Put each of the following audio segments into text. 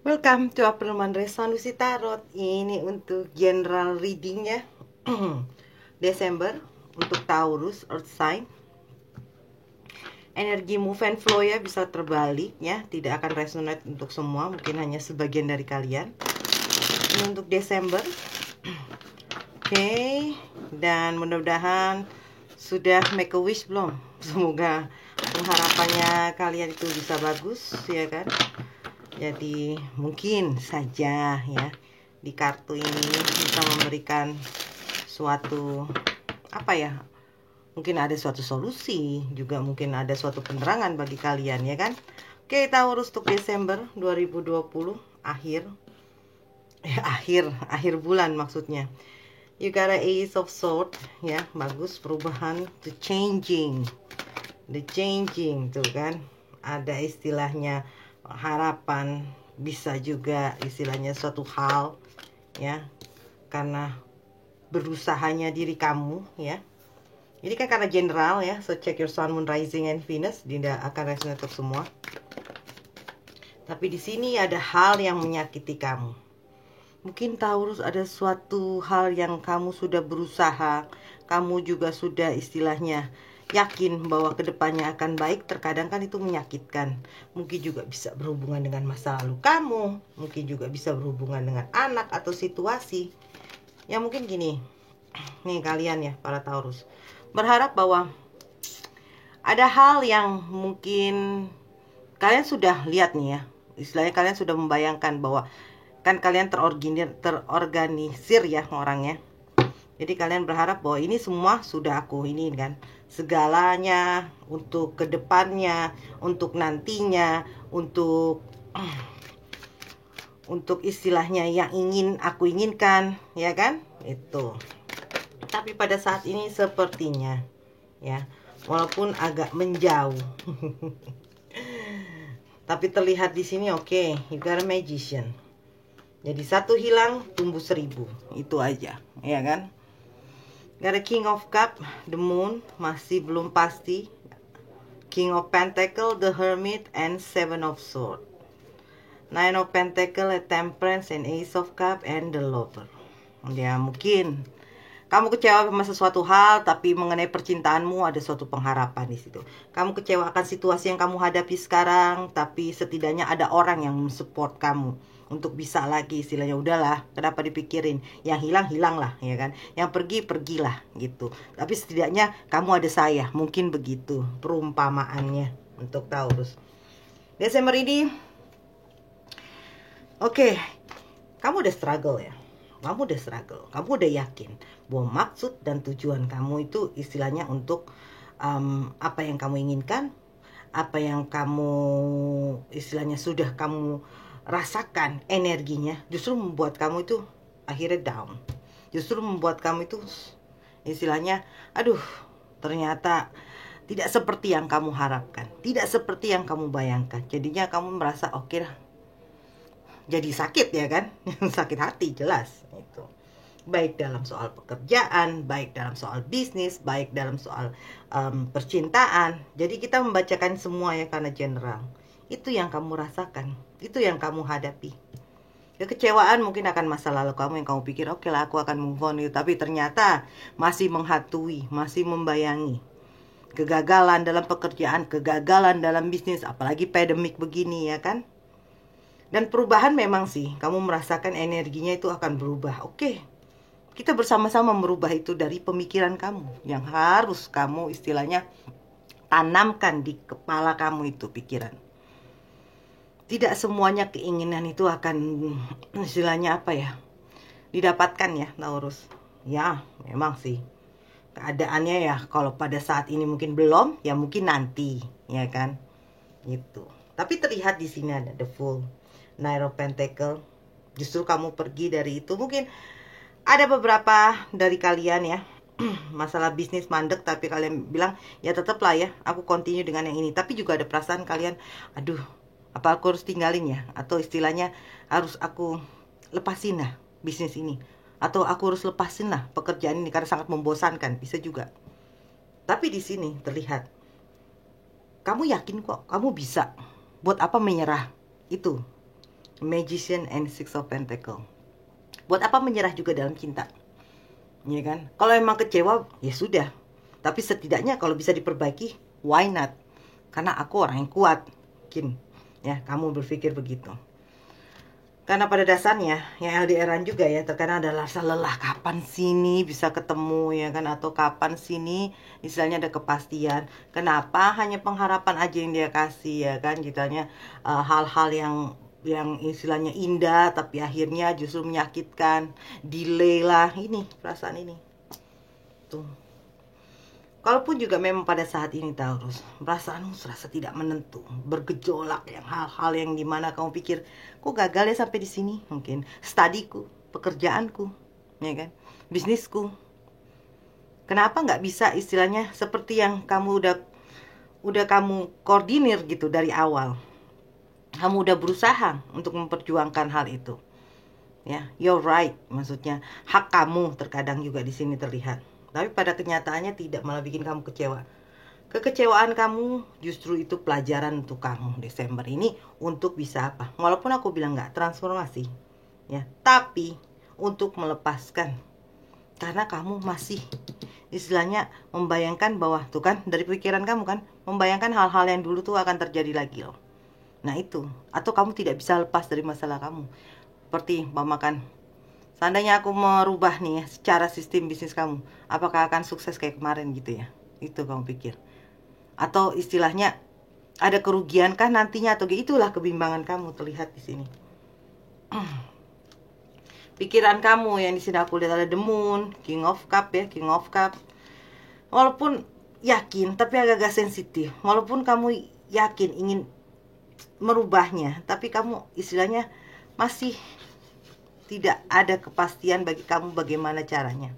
Welcome to Apurman Resolusi Tarot. Ini untuk general readingnya Desember untuk Taurus Earth sign. Energi move and flow ya bisa terbalik ya, tidak akan resonate untuk semua, mungkin hanya sebagian dari kalian. Ini untuk Desember. Oke, dan mudah-mudahan sudah make a wish belum? Semoga pengharapannya kalian itu bisa bagus ya kan. Jadi mungkin saja ya di kartu ini bisa memberikan suatu apa ya? Mungkin ada suatu solusi, juga mungkin ada suatu penerangan bagi kalian ya kan. Oke, Taurus untuk Desember 2020 akhir bulan maksudnya. You got a Ace of Swords ya, bagus, perubahan, the changing tuh kan. Ada istilahnya harapan, bisa juga istilahnya suatu hal ya, karena berusahanya diri kamu ya. Jadi kan karena general ya, so check your sun, moon, rising, and Venus, tidak akan resonate untuk semua. Tapi di sini ada hal yang menyakiti kamu. Mungkin Taurus ada suatu hal yang kamu sudah berusaha, kamu juga sudah istilahnya yakin bahwa kedepannya akan baik, terkadang kan itu menyakitkan. Mungkin juga bisa berhubungan dengan masa lalu kamu, mungkin juga bisa berhubungan dengan anak atau situasi. Ya mungkin gini, nih kalian ya para Taurus, berharap bahwa ada hal yang mungkin kalian sudah lihat nih ya, istilahnya kalian sudah membayangkan bahwa kan kalian terorganisir ya orangnya. Jadi kalian berharap bahwa ini semua sudah aku ini kan, segalanya untuk kedepannya, untuk nantinya, untuk istilahnya yang ingin aku inginkan, ya kan? Itu. Tapi pada saat ini sepertinya ya, walaupun agak menjauh. Tapi terlihat di sini oke, you got a magician. Jadi satu hilang tumbuh 1000, itu aja, ya kan? Got a King of Cup, the Moon, masih belum pasti. King of Pentacle, the Hermit, and Seven of Swords. Nine of Pentacle, a Temperance, and Ace of Cup, and the Lover. Ya mungkin kamu kecewa sama sesuatu hal, tapi mengenai percintaanmu ada suatu pengharapan di situ. Kamu kecewa akan situasi yang kamu hadapi sekarang, tapi setidaknya ada orang yang mensupport kamu untuk bisa lagi, istilahnya udahlah, kenapa dipikirin, yang hilang lah ya kan, yang pergilah gitu. Tapi setidaknya kamu ada saya, mungkin begitu perumpamaannya untuk Taurus Desember ini. Oke, kamu udah struggle ya, kamu udah yakin bahwa maksud dan tujuan kamu itu istilahnya untuk apa yang kamu inginkan, apa yang kamu istilahnya sudah kamu rasakan energinya, justru membuat kamu itu akhirnya down. Justru membuat kamu itu istilahnya, aduh, ternyata tidak seperti yang kamu harapkan, tidak seperti yang kamu bayangkan. Jadinya kamu merasa oke lah, jadi sakit ya kan, sakit hati jelas itu. Baik dalam soal pekerjaan, baik dalam soal bisnis, baik dalam soal percintaan. Jadi kita membacakan semua ya karena general. Itu yang kamu rasakan, itu yang kamu hadapi. Kekecewaan mungkin akan masa lalu kamu yang kamu pikir oke lah aku akan move on itu, tapi ternyata masih menghantui, masih membayangi. Kegagalan dalam pekerjaan, kegagalan dalam bisnis, apalagi pandemik begini ya kan. Dan perubahan memang sih, kamu merasakan energinya itu akan berubah. Oke, kita bersama-sama merubah itu dari pemikiran kamu yang harus kamu istilahnya tanamkan di kepala kamu itu pikiran. Tidak semuanya keinginan itu akan istilahnya apa ya, didapatkan ya Taurus. Ya memang sih keadaannya ya, kalau pada saat ini mungkin belum, ya mungkin nanti ya kan gitu. Tapi terlihat di sini ada the Fool, Knight of Pentacle. Justru kamu pergi dari itu. Mungkin ada beberapa dari kalian ya masalah bisnis mandek, tapi kalian bilang ya tetaplah ya aku continue dengan yang ini. Tapi juga ada perasaan kalian, aduh, apa aku harus tinggalin ya, atau istilahnya harus aku lepasin lah bisnis ini, atau aku harus lepasin lah pekerjaan ini karena sangat membosankan, bisa juga. Tapi di sini terlihat kamu yakin kok kamu bisa. Buat apa menyerah? Itu Magician and Six of Pentacle. Buat apa menyerah juga dalam cinta? Ya kan? Kalau emang kecewa, ya sudah. Tapi setidaknya kalau bisa diperbaiki, why not? Karena aku orang yang kuat. Mungkin ya kamu berpikir begitu. Karena pada dasarnya yang LDRan juga ya terkadang adalah rasa lelah, kapan sini bisa ketemu ya kan, atau kapan sini istilahnya ada kepastian. Kenapa hanya pengharapan aja yang dia kasih ya kan, kitanya hal-hal yang istilahnya indah tapi akhirnya justru menyakitkan, delay lah, ini perasaan ini tuh. Kalaupun juga memang pada saat ini Taurus, perasaanmu serasa tidak menentu, bergejolak, yang hal-hal yang dimana kamu pikir, kok gagal ya sampai di sini? Mungkin studiku, pekerjaanku, ya kan, bisnisku. Kenapa nggak bisa istilahnya seperti yang kamu udah kamu koordinir gitu dari awal? Kamu udah berusaha untuk memperjuangkan hal itu, ya, you're right, maksudnya hak kamu terkadang juga di sini terlihat. Tapi pada kenyataannya tidak, malah bikin kamu kecewa. Kekecewaan kamu justru itu pelajaran untuk kamu Desember ini untuk bisa apa? Walaupun aku bilang nggak transformasi, ya, tapi untuk melepaskan. Karena kamu masih istilahnya membayangkan bahwa tuh kan dari pikiran kamu kan membayangkan hal-hal yang dulu tuh akan terjadi lagi loh. Nah itu, atau kamu tidak bisa lepas dari masalah kamu. Seperti makan. Seandainya aku merubah nih ya, secara sistem bisnis kamu, apakah akan sukses kayak kemarin gitu ya? Itu kamu pikir. Atau istilahnya ada kerugian kah nantinya, atau itulah kebimbangan kamu terlihat di sini. Pikiran kamu yang di sini aku lihat ada The Moon, King of Cup ya, King of Cup. Walaupun yakin tapi agak-agak sensitif. Walaupun kamu yakin ingin merubahnya, tapi kamu istilahnya masih tidak ada kepastian bagi kamu bagaimana caranya.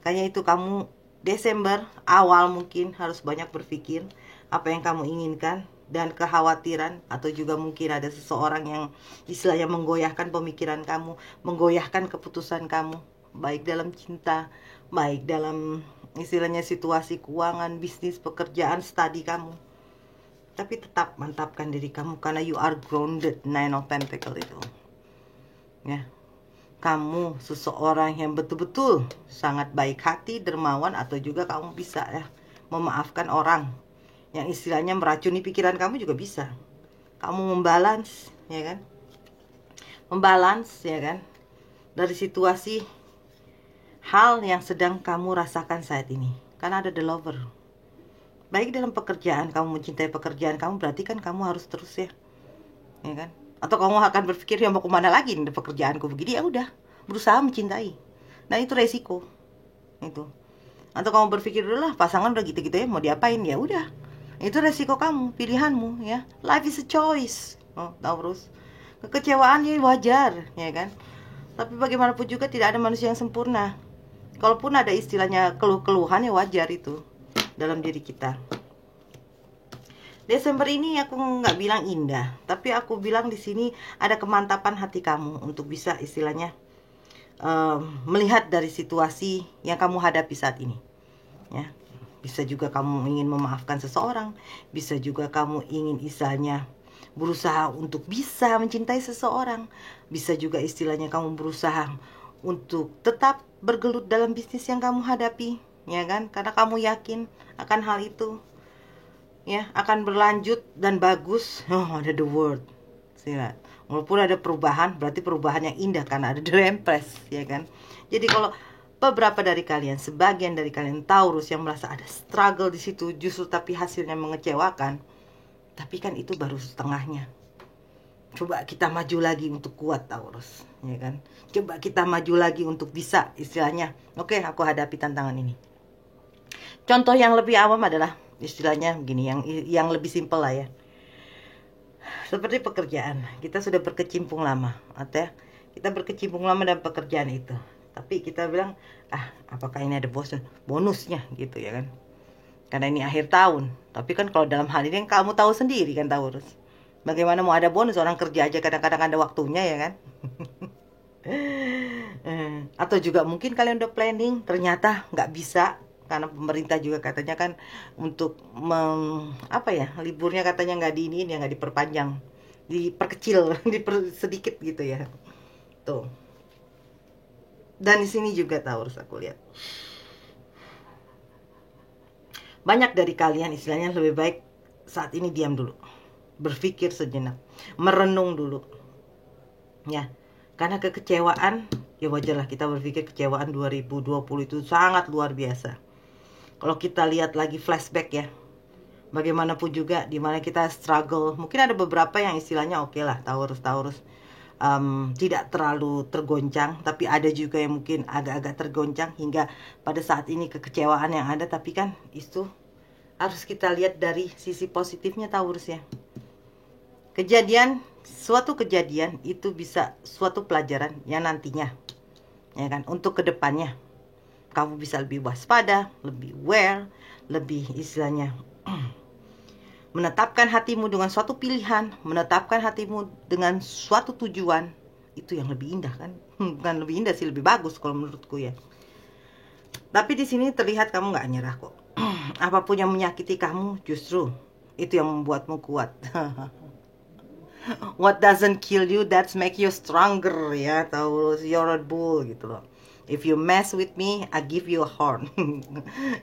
Kayaknya itu kamu Desember awal mungkin harus banyak berpikir apa yang kamu inginkan, dan kekhawatiran atau juga mungkin ada seseorang yang istilahnya menggoyahkan pemikiran kamu, menggoyahkan keputusan kamu, baik dalam cinta, baik dalam istilahnya situasi keuangan, bisnis, pekerjaan, studi kamu. Tapi tetap mantapkan diri kamu karena you are grounded, Nine of Pentacles itu. Ya. Kamu seseorang yang betul-betul sangat baik hati, dermawan, atau juga kamu bisa ya memaafkan orang yang istilahnya meracuni pikiran kamu juga bisa. Kamu membalance, ya kan? Membalance, ya kan? Dari situasi hal yang sedang kamu rasakan saat ini. Karena ada the lover. Baik dalam pekerjaan, kamu mencintai pekerjaan kamu, berarti kan kamu harus terus ya kan? Atau kamu akan berpikir, ya mau kemana lagi nih pekerjaanku begini, ya udah berusaha mencintai. Nah itu resiko itu. Atau kamu berpikir, udah lah pasangan udah gitu-gitu ya, mau diapain, ya udah. Itu resiko kamu, pilihanmu ya. Life is a choice. Taurus. Kekecewaan ya wajar, ya kan? Tapi bagaimanapun juga tidak ada manusia yang sempurna. Kalaupun ada istilahnya keluh-keluhan, ya wajar itu dalam diri kita. Desember ini aku nggak bilang indah, tapi aku bilang di sini ada kemantapan hati kamu untuk bisa istilahnya melihat dari situasi yang kamu hadapi saat ini. Ya, bisa juga kamu ingin memaafkan seseorang, bisa juga kamu ingin istilahnya berusaha untuk bisa mencintai seseorang, bisa juga istilahnya kamu berusaha untuk tetap bergelut dalam bisnis yang kamu hadapi, ya kan? Karena kamu yakin akan hal itu. Ya, akan berlanjut dan bagus. Ada the word. Lihat. Walaupun ada perubahan, berarti perubahan yang indah karena ada the Empress, ya kan? Jadi kalau beberapa dari kalian, sebagian dari kalian Taurus yang merasa ada struggle di situ justru tapi hasilnya mengecewakan, tapi kan itu baru setengahnya. Coba kita maju lagi untuk kuat Taurus, ya kan? Coba kita maju lagi untuk bisa istilahnya, oke, aku hadapi tantangan ini. Contoh yang lebih awam adalah istilahnya begini, yang lebih simpel lah ya. Seperti pekerjaan, kita sudah berkecimpung lama, atau kita berkecimpung lama dalam pekerjaan itu. Tapi kita bilang, apakah ini ada bonusnya gitu ya kan? Karena ini akhir tahun. Tapi kan kalau dalam hal ini kamu tahu sendiri kan Taurus. Bagaimana mau ada bonus, orang kerja aja kadang-kadang ada waktunya ya kan? Atau juga mungkin kalian udah planning, ternyata nggak bisa. Karena pemerintah juga katanya kan untuk liburnya katanya nggak diiniin ya, nggak diperpanjang. diperkecil, sedikit gitu ya. Tuh. Dan di sini juga Taurus aku lihat. Banyak dari kalian istilahnya lebih baik saat ini diam dulu. Berpikir sejenak, merenung dulu. Ya. Karena kekecewaan, ya wajarlah kita berpikir kecewaan 2020 itu sangat luar biasa. Kalau kita lihat lagi flashback ya, bagaimanapun juga dimana kita struggle, mungkin ada beberapa yang istilahnya oke lah, Taurus tidak terlalu tergoncang, tapi ada juga yang mungkin agak-agak tergoncang hingga pada saat ini kekecewaan yang ada. Tapi kan itu harus kita lihat dari sisi positifnya Taurus ya. Suatu kejadian itu bisa suatu pelajaran yang nantinya, ya kan, untuk kedepannya kamu bisa lebih waspada, lebih aware, lebih istilahnya menetapkan hatimu dengan suatu pilihan, menetapkan hatimu dengan suatu tujuan. Itu yang lebih indah kan? Bukan lebih indah sih, lebih bagus kalau menurutku ya. Tapi di sini terlihat kamu nggak nyerah kok. Apapun yang menyakiti kamu, justru itu yang membuatmu kuat. What doesn't kill you, that's make you stronger ya. Taurus, you're a bull gitu loh. If you mess with me, I give you a horn.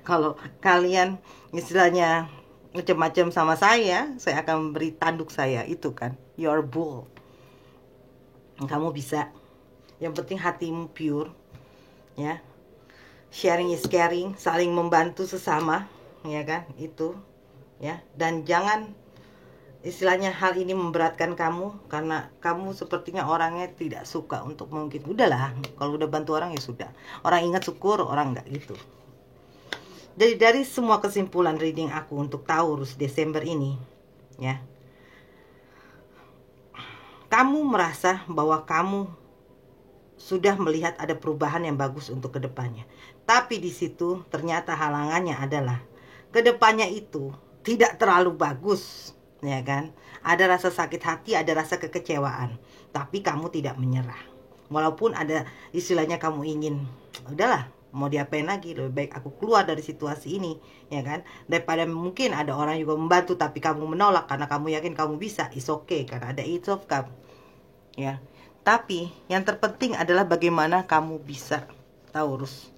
Kalau kalian istilahnya macam-macam sama saya akan memberi tanduk saya. Itu kan, you're a bull. Kamu bisa. Yang penting hatimu pure ya. Sharing is caring, saling membantu sesama, ya kan? Itu ya. Dan jangan istilahnya hal ini memberatkan kamu, karena kamu sepertinya orangnya tidak suka untuk mungkin udahlah, kalau udah bantu orang ya sudah. Orang ingat syukur, orang enggak gitu. Jadi dari semua kesimpulan reading aku untuk Taurus Desember ini ya, kamu merasa bahwa kamu sudah melihat ada perubahan yang bagus untuk kedepannya. Tapi di situ ternyata halangannya adalah kedepannya itu tidak terlalu bagus, ya kan? Ada rasa sakit hati, ada rasa kekecewaan, tapi kamu tidak menyerah. Walaupun ada istilahnya kamu ingin, udahlah, mau diapain lagi, lebih baik aku keluar dari situasi ini, ya kan? Daripada mungkin ada orang juga membantu tapi kamu menolak karena kamu yakin kamu bisa. It's okay, karena ada Eight of Cups, ya. Tapi yang terpenting adalah bagaimana kamu bisa, Taurus,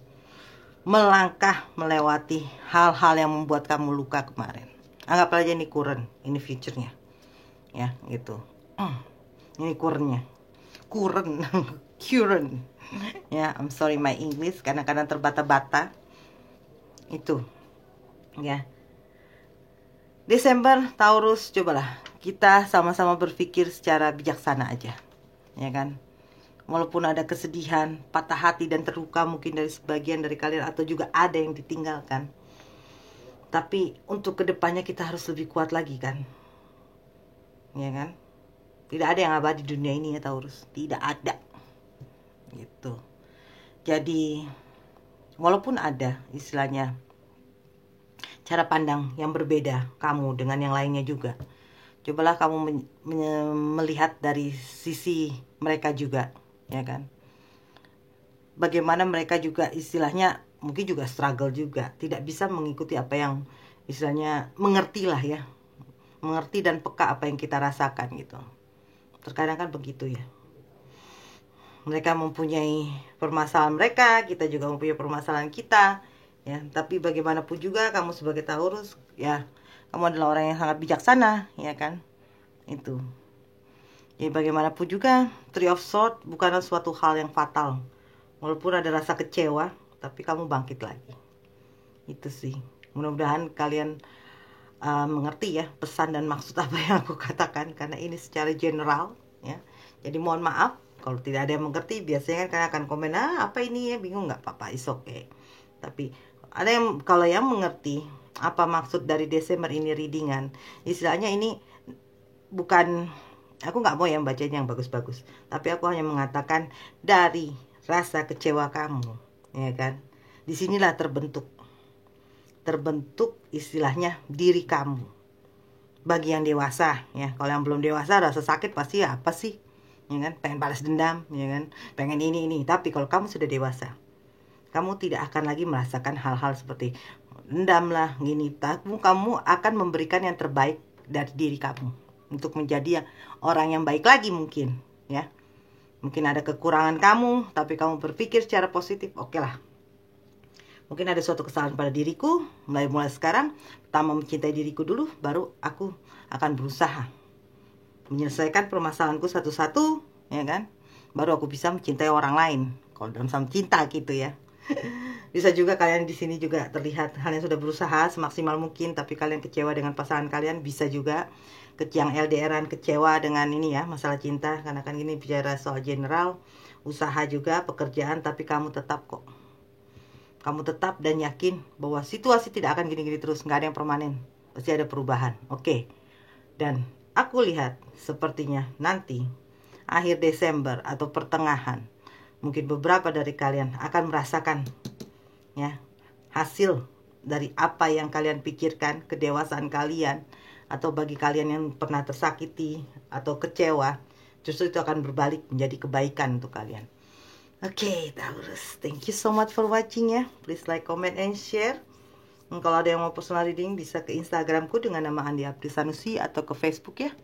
melangkah melewati hal-hal yang membuat kamu luka kemarin. Anggap aja ini current, ini future-nya. Ya, gitu. Ini current-nya. Current. Current. Ya, I'm sorry my English, kadang-kadang terbata-bata. Itu. Ya. Desember, Taurus, cobalah kita sama-sama berpikir secara bijaksana aja. Ya kan? Walaupun ada kesedihan, patah hati dan terluka mungkin dari sebagian dari kalian, atau juga ada yang ditinggalkan, tapi untuk kedepannya kita harus lebih kuat lagi kan, ya kan? Tidak ada yang abadi di dunia ini ya Taurus, tidak ada gitu. Jadi walaupun ada istilahnya cara pandang yang berbeda kamu dengan yang lainnya juga, cobalah kamu melihat dari sisi mereka juga, ya kan? Bagaimana mereka juga istilahnya mungkin juga struggle juga, tidak bisa mengikuti apa yang istilahnya mengerti lah ya, mengerti dan peka apa yang kita rasakan gitu. Terkadang kan begitu ya. Mereka mempunyai permasalahan mereka, kita juga mempunyai permasalahan kita, ya. Tapi bagaimanapun juga kamu sebagai Taurus, ya, kamu adalah orang yang sangat bijaksana, ya kan? Itu. Jadi bagaimanapun juga, Three of Swords bukanlah suatu hal yang fatal. Walaupun ada rasa kecewa, tapi kamu bangkit lagi. Itu sih. Mudah-mudahan kalian mengerti ya pesan dan maksud apa yang aku katakan, karena ini secara general ya. Jadi mohon maaf kalau tidak ada yang mengerti. Biasanya kan kalian akan komen, apa ini ya, bingung, nggak apa-apa, is okay. Tapi ada yang, kalau yang mengerti apa maksud dari Desember ini readingan, istilahnya ini bukan, aku nggak mau yang bacanya yang bagus-bagus, tapi aku hanya mengatakan dari rasa kecewa kamu, ya kan? Disinilah terbentuk istilahnya diri kamu. Bagi yang dewasa, ya. Kalau yang belum dewasa, rasa sakit pasti ya apa sih? Ya kan? Pengen balas dendam, ya kan? Pengen ini. Tapi kalau kamu sudah dewasa, kamu tidak akan lagi merasakan hal-hal seperti dendam lah, gini. Kamu akan memberikan yang terbaik dari diri kamu, untuk menjadi orang yang baik lagi mungkin, ya. Mungkin ada kekurangan kamu, tapi kamu berpikir secara positif, oke lah. Mungkin ada suatu kesalahan pada diriku, mulai sekarang, pertama mencintai diriku dulu, baru aku akan berusaha menyelesaikan permasalahanku satu-satu, ya kan? Baru aku bisa mencintai orang lain. Kalau dalam sama cinta gitu ya. Bisa juga kalian di sini juga terlihat kalian sudah berusaha semaksimal mungkin, tapi kalian kecewa dengan pasangan kalian. Bisa juga yang LDRan kecewa dengan ini ya, masalah cinta, karena kan ini bicara soal general, usaha juga, pekerjaan, tapi kamu tetap kok. Kamu tetap dan yakin bahwa situasi tidak akan gini-gini terus, nggak ada yang permanen, pasti ada perubahan. Oke. Dan aku lihat sepertinya nanti akhir Desember atau pertengahan, mungkin beberapa dari kalian akan merasakan ya hasil dari apa yang kalian pikirkan, kedewasaan kalian, atau bagi kalian yang pernah tersakiti atau kecewa, justru itu akan berbalik menjadi kebaikan untuk kalian. Oke, Taurus, thank you so much for watching ya. Please like, comment, and share. Kalau ada yang mau personal reading bisa ke Instagramku dengan nama Andi April Sanusi, atau ke Facebook ya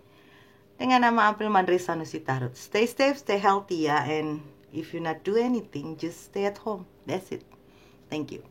dengan nama April Mandri Sanusi Tarot. Stay safe, stay healthy ya, and if you not do anything, just stay at home. That's it. Thank you.